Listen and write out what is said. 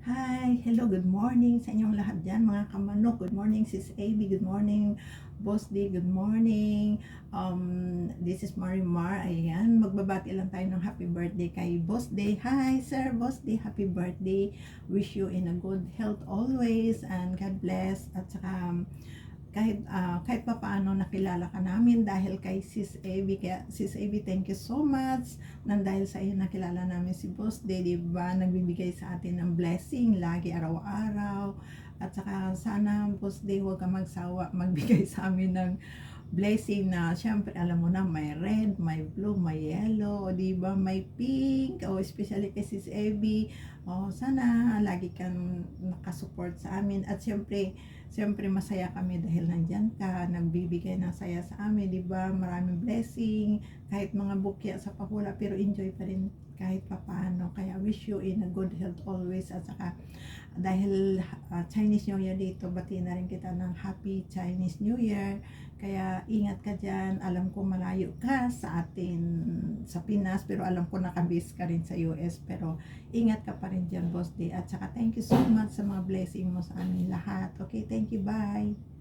Hi, hello, good morning sa inyong lahat dyan mga kamanok. Good morning Sis AB, good morning Boss D, good morning. This is Marimar. Ayan, magbabati lang tayo ng happy birthday kay Boss D. Hi Sir Boss D, happy birthday. Wish you in a good health always and God bless. At saka kahit pa paano nakilala ka namin dahil kay Sis Abby. Kaya Sis Abby, thank you so much. Nang dahil sa iyo nakilala namin si Boss Day, di ba? Nagbibigay sa atin ng blessing lagi araw-araw. At saka sana Boss Day, huwag ka magsawa magbigay sa amin ng blessing na syempre alam mo na may red, may blue, may yellow, o di ba may pink, o especially kay Sis Abby. O sana lagi kang nakasupport sa amin at syempre masaya kami dahil nandyan ka, nagbibigay ng saya sa amin, di ba? Maraming blessing, kahit mga bukya sa pahula, pero enjoy pa rin kahit papaano. Kaya wish you in a good health always. At saka dahil Chinese New Year dito, bati na rin kita ng Happy Chinese New Year. Kaya ingat ka dyan. Alam ko malayo ka sa atin sa Pinas, pero alam ko nakabase ka rin sa US. Pero ingat ka pa rin dyan, Boss D. At saka thank you so much sa mga blessing mo sa amin lahat. Okay, thank you, bye.